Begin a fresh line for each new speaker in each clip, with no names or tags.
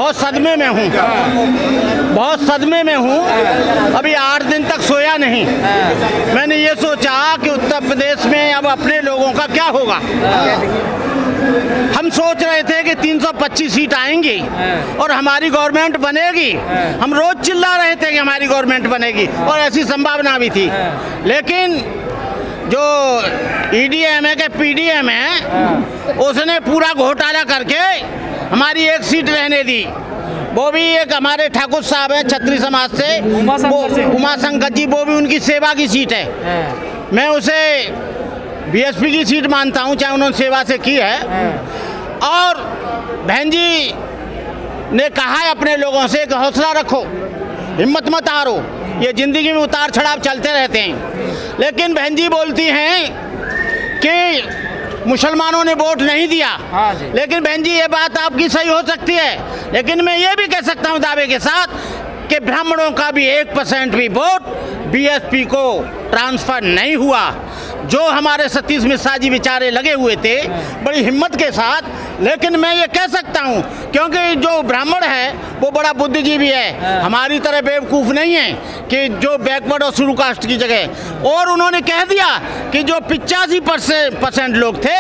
बहुत सदमे में हूँ, बहुत सदमे में हूँ। अभी 8 दिन तक सोया नहीं। मैंने ये सोचा कि उत्तर प्रदेश में अब अपने लोगों का क्या होगा। हम सोच रहे थे कि 325 सीट आएंगी और हमारी गवर्नमेंट बनेगी। हम रोज चिल्ला रहे थे कि हमारी गवर्नमेंट बनेगी और ऐसी संभावना भी थी। लेकिन जो EDMA के PDM है, उसने पूरा घोटाला करके हमारी एक सीट रहने दी। वो भी एक हमारे ठाकुर साहब हैं छत्री समाज से, उमा शंकर जी, वो भी उनकी सेवा की सीट है। मैं उसे BSP की सीट मानता हूँ, चाहे उन्होंने सेवा से की है। और बहन जी ने कहा है अपने लोगों से कि हौसला रखो, हिम्मत मत हारो, ये ज़िंदगी में उतार चढ़ाव चलते रहते हैं। लेकिन बहन जी बोलती हैं कि मुसलमानों ने वोट नहीं दिया। लेकिन बहन जी ये बात आपकी सही हो सकती है, लेकिन मैं ये भी कह सकता हूँ दावे के साथ कि ब्राह्मणों का भी 1% भी वोट BSP को ट्रांसफ़र नहीं हुआ। जो हमारे सतीश मिश्रा जी बेचारे लगे हुए थे बड़ी हिम्मत के साथ। लेकिन मैं ये कह सकता हूँ क्योंकि जो ब्राह्मण है वो बड़ा बुद्धिजीवी है, हमारी तरह बेवकूफ़ नहीं है कि जो बैकवर्ड और शुरू कास्ट की जगह। और उन्होंने कह दिया कि जो 85% लोग थे,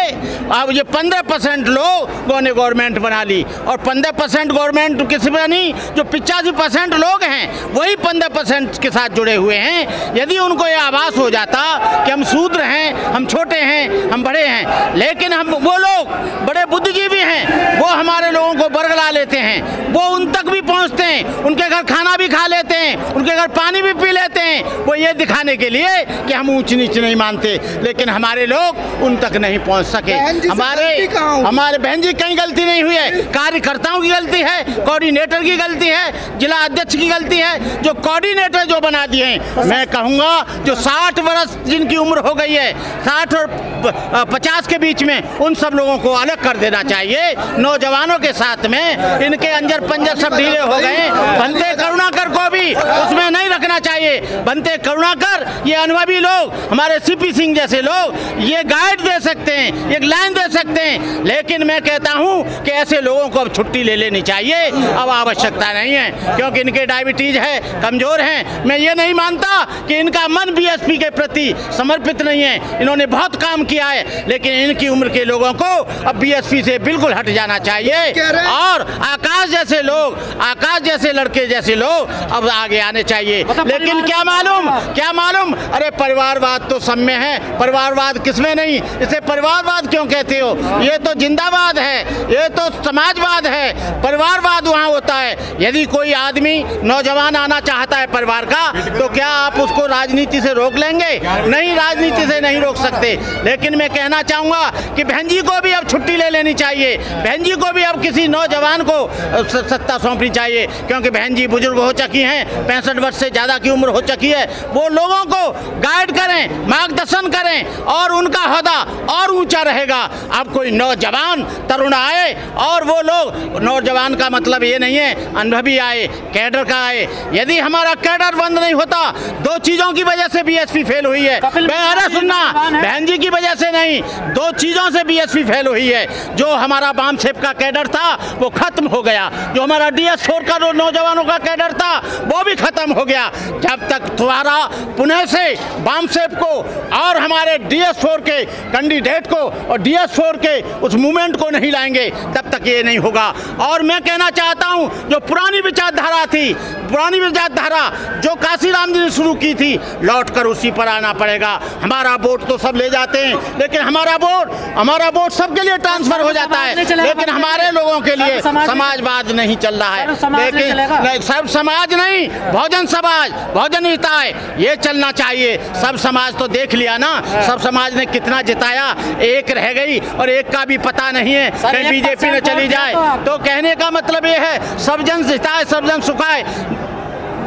अब ये 15% लोगों ने गवर्नमेंट बना ली। और 15% गवर्नमेंट किसी में नहीं, जो 85% लोग हैं वही 15% के साथ जुड़े हुए हैं। यदि उनको ये आभास हो जाता कि हम शूद्र हैं, हम छोटे हैं, हम बड़े हैं, लेकिन हम वो लोग बड़े बुद्धिजीवी हैं, वो हमारे लोगों को बरगला लेते हैं, वो उन तक भी पहुंचते हैं, उनके घर खाना भी खा लेते हैं, उनके घर पानी भी पी लेते हैं, वो ये दिखाने के लिए कि हम ऊंच नीच नहीं मानते। लेकिन हमारे लोग उन तक नहीं पहुंच सके। हमारे बहन जी कहीं गलती नहीं हुई है, कार्यकर्ताओं की गलती है, कोऑर्डिनेटर की गलती है, जिला अध्यक्ष की गलती है। जो कोऑर्डिनेटर जो बना दिए हैं, मैं कहूँगा जो 60 वर्ष जिनकी उम्र हो गई है, 60 और 50 के बीच में, उन सब लोगों को अलग कर देना चाहिए। नौजवानों के साथ में इनके अंजर पंजर सब ढीले हो गए। बनते करुणाकर को भी उसमें नहीं रखना चाहिए। बनते करुणाकर, ये अनुभवी लोग, हमारे CP सिंह जैसे लोग ये गाइड दे सकते हैं, एक लाइन दे सकते हैं। लेकिन मैं कहता हूँ कि ऐसे लोगों को अब छुट्टी ले लेनी चाहिए, अब आवश्यकता नहीं है, क्योंकि इनके डायबिटीज है, कमज़ोर हैं। मैं ये नहीं मानता कि इनका मन BSP के प्रति समर्पित नहीं है, इन्होंने बहुत काम किया है, लेकिन इनकी उम्र के लोगों को अब BSP से बिल्कुल हट जाना चाहिए। और आकाश जैसे लोग, आकाश जैसे लड़के जैसे लोग अब आगे आने चाहिए। लेकिन क्या मालूम, अरे परिवारवाद तो सब में है, परिवारवाद किसमें नहीं। इसे परिवारवाद क्यों कहते हो? ये तो जिंदाबाद है, ये तो समाजवाद है। परिवारवाद वहाँ होता है। यदि कोई आदमी नौजवान आना चाहता है परिवार का, तो क्या आप उसको राजनीति से रोक लेंगे? नहीं, राजनीति से नहीं रोक सकते। लेकिन मैं कहना चाहूँगा कि बहन जी को भी अब छुट्टी ले लेनी चाहिए। बहन जी को भी अब किसी नौजवान को सत्ता सौंपनी चाहिए, क्योंकि बहन जी बुजुर्ग हो चुकी हैं, 65 वर्ष से ज़्यादा की उम्र हो चुकी है। वो लोगों को गाइड करें, मार्गदर्शन करें और उनका ओहदा और ऊंचा रहेगा। अब कोई नौजवान तरुण आए, और वो लोग, नौजवान का मतलब ये नहीं है अनुभवी आए, कैडर का आए। यदि हमारा कैडर बंद नहीं होता, 2 चीज़ों की वजह से BSP फेल हुई है। अरे सुनना, बहन जी की वजह से नहीं, 2 चीज़ों से BSP फेल हुई है। जो हमारा बाम सेप का कैडर था वो खत्म हो गया, जो हमारा DS4 का नौजवानों का कैडर था वो भी खत्म हो गया। जब तक तुम्हारा पुनः से बाम सेप को और हमारे DS4 के कैंडिडेट को और DS4 के उस मूवमेंट को नहीं लाएंगे, तब तक ये नहीं होगा। और मैं कहना चाहता हूँ, जो पुरानी विचारधारा थी, पुरानी विचारधारा जो काशीराम जी ने शुरू की थी, लौट कर उसी पर आना पड़ेगा। हमारा वोट तो सब ले जाते हैं, लेकिन हमारा वोट सबके लिए ट्रांसफर हो जाता है, लेकिन हमारे लोगों के लिए समाजवाद नहीं चल रहा है। लेकिन सब समाज नहीं, बहुजन समाज, बहुजन हिताय, ये चलना चाहिए। सब समाज तो देख लिया ना, सब समाज ने कितना जिताया, एक रह गई और एक का भी पता नहीं है, कहीं BJP में चली जाए। तो कहने का मतलब ये है, सब जन हिताय सब जन सुखाय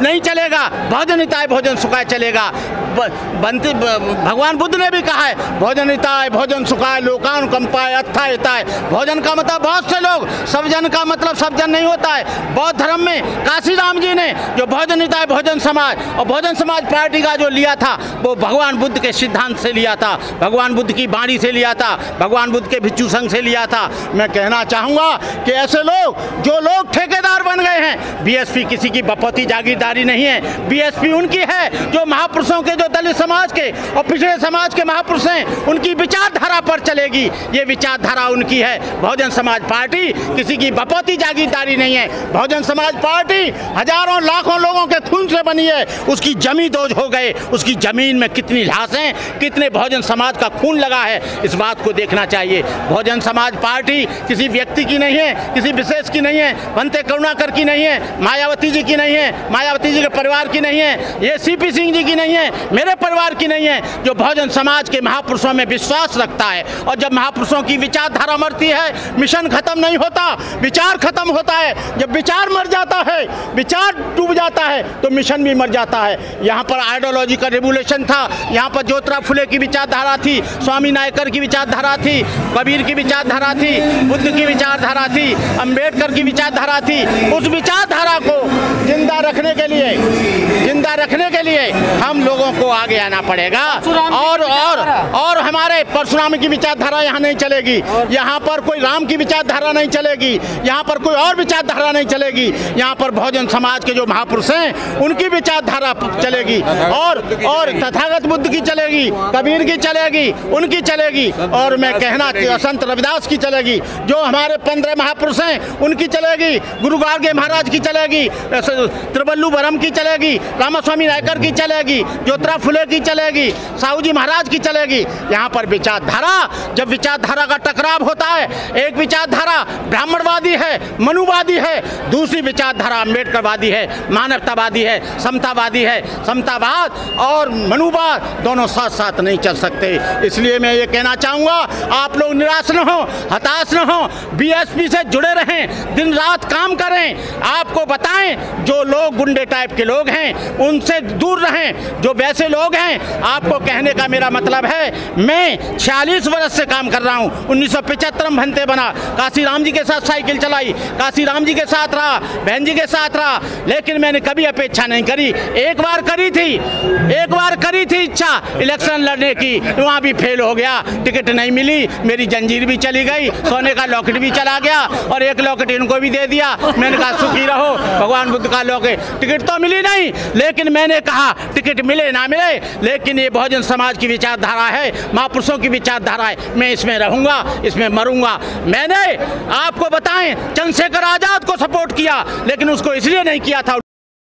नहीं चलेगा, बहुजन हिताय बहुजन सुखाय चलेगा। भगवान बुद्ध ने भी कहा है भोजन हिताय भोजन सुखाय लोकानुकंपाय अत्थाय हिताय। भोजन का मतलब बहुत से लोग, सब जन का मतलब सब जन नहीं होता है। बौद्ध धर्म में काशीराम जी ने जो भोजन हिताय भोजन समाज और भोजन समाज पार्टी का जो लिया था वो भगवान बुद्ध के सिद्धांत से लिया था, भगवान बुद्ध की वाणी से लिया था, भगवान बुद्ध के भिक्षु संघ से लिया था। मैं कहना चाहूँगा कि ऐसे लोग जो लोग ठेकेदार बन गए हैं, बीएसपी किसी की बपौती जागीरदारी नहीं है। बीएसपी उनकी है जो महापुरुषों के, जो दलित समाज के और पिछड़े समाज के महापुरुष हैं, उनकी विचारधारा पर चलेगी। ये विचारधारा उनकी है। बहुजन समाज पार्टी किसी की बपौती जागीरदारी नहीं है। बहुजन समाज पार्टी हजारों लाखों लोगों के खून से बनी है। उसकी जमी दोज हो गए, उसकी जमीन में कितनी लाशें, कितने बहुजन समाज का खून लगा है, इस बात को देखना चाहिए। बहुजन समाज पार्टी किसी व्यक्ति की नहीं है, किसी विशेष की नहीं है, भंते करुणाकर की नहीं है, मायावती जी की नहीं है, मायावती जी के परिवार की नहीं है, ये सीपी सिंह जी की नहीं है, मेरे परिवार की नहीं है। जो बहुजन समाज के महापुरुषों में विश्वास रखता है, और जब महापुरुषों की विचारधारा मरती है, मिशन खत्म नहीं होता, विचार खत्म होता है। जब विचार मर जाता है, विचार डूब जाता है, तो मिशन भी मर जाता है। यहाँ पर आइडियोलॉजी का रिवोल्यूशन था, यहाँ पर ज्योतिराव फुले की विचारधारा थी, स्वामी नायकर की विचारधारा थी, कबीर की विचारधारा थी, बुद्ध की विचारधारा थी, अंबेडकर की विचारधारा थी। उस विचारधारा को जिंदा रखने के लिए हम लोगों को आगे आना पड़ेगा। और हमारे परशुराम की विचारधारा यहाँ नहीं चलेगी, यहाँ पर कोई राम की विचारधारा नहीं चलेगी, यहाँ पर कोई और विचारधारा नहीं चलेगी। यहाँ पर बहुजन समाज के जो महापुरुष हैं उनकी विचारधारा चलेगी, और तथागत बुद्ध की चलेगी, कबीर की चलेगी, उनकी चलेगी, और मैं कहना संत रविदास की चलेगी। जो हमारे 15 महापुरुष हैं उनकी चलेगी, गुरु गार्गे महाराज की चलेगी, त्रिवल्लुवरम की चलेगी, रामास्वामी नायकर की चलेगी, ज्योतिराव फुले की चलेगी, साहू जी महाराज की चलेगी। यहाँ पर विचारधारा, जब विचारधारा का टकराव होता है, एक विचारधारा ब्राह्मणवादी है, मनुवादी है, दूसरी विचारधारा अम्बेडकरवादी है, मानवतावादी है, समतावादी है। समतावाद और मनुवाद दोनों साथ साथ नहीं चल सकते। इसलिए मैं ये कहना चाहूँगा, आप लोग निराश न हो, हताश न हो, बीएसपी से जुड़े रहें, दिन रात काम करें। आपको बताएं, जो लोग गुंडे टाइप के लोग हैं उनसे दूर रहें। जो वैसे लोग हैं, आपको कहने का मेरा मतलब है, मैं 46 वर्ष से काम कर रहा हूँ। 1975 में भंते बना, काशीराम जी के साथ साइकिल चलाई, काशीराम जी के साथ रहा, बहन जी के साथ रहा, लेकिन मैंने कभी अपेक्षा नहीं करी। एक बार करी थी इच्छा इलेक्शन लड़ने की, वहाँ भी फेल हो गया, टिकट नहीं मिली, मेरी जंजीर भी चली गई, सोने का लॉकेट भी चला गया, और एक लॉकेट इनको भी दे दिया। मैंने कहा सुखी रहो, भगवान बुद्ध का लॉकेट। टिकट तो मिली नहीं, लेकिन मैंने कहा टिकट मिले ना मिले, लेकिन ये बहुजन समाज की विचारधारा है, महापुरुषों की विचारधारा है, मैं इसमें रहूंगा, इसमें मरूंगा। मैंने आपको बताएं, चंद्रशेखर आजाद को सपोर्ट किया, लेकिन उसको इसलिए नहीं किया था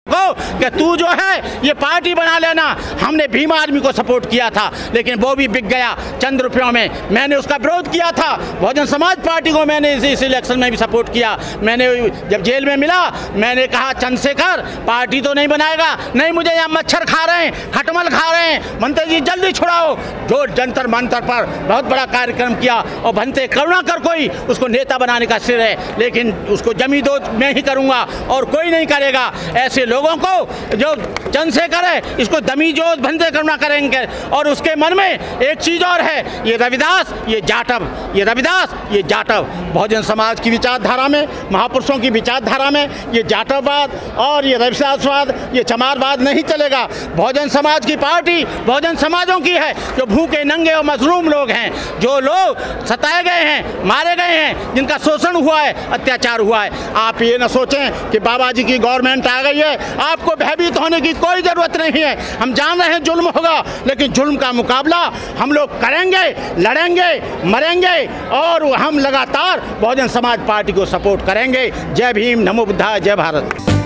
कि तू जो है ये पार्टी बना लेना। हमने भीम आर्मी को सपोर्ट किया था, लेकिन वो भी बिक गया चंद रुपयों में। मैंने उसका विरोध किया था। बहुजन समाज पार्टी को मैंने इस इलेक्शन में भी सपोर्ट किया। मैंने जब जेल में मिला, मैंने कहा चंद्रशेखर पार्टी तो नहीं बनाएगा, नहीं, मुझे यहाँ मच्छर खा रहे हैं, खटमल खा रहे हैं, भंते जी जल्दी छुड़ाओ। जो जंतर मंतर पर बहुत बड़ा कार्यक्रम किया, और भंते करुणाकर कोई उसको नेता बनाने का सिर है, लेकिन उसको जमी दो मैं ही करूँगा और कोई नहीं करेगा। ऐसे लोगों को जो चंद्रशेखर है, इसको दमी जोत भंते करुणा करेंगे। और उसके मन में एक चीज और है, ये रविदास, ये जाटव, ये रविदास, ये जाटव। बहुजन समाज की विचारधारा में, महापुरुषों की विचारधारा में ये जाटववाद और ये रविदासवाद, ये चमारवाद नहीं चलेगा। बहुजन समाज की पार्टी बहुजन समाजों की है, जो भूखे नंगे और मजलूम लोग हैं, जो लोग सताए गए हैं, मारे गए हैं, जिनका शोषण हुआ है, अत्याचार हुआ है। आप ये न सोचें कि बाबा जी की गवर्नमेंट आ गई है, आपको भयभीत होने की कोई ज़रूरत नहीं है। हम जान रहे हैं जुल्म होगा, लेकिन जुल्म का मुकाबला हम लोग करेंगे, लड़ेंगे, मरेंगे, और हम लगातार बहुजन समाज पार्टी को सपोर्ट करेंगे। जय भीम, नमो बुद्धाय, जय भारत।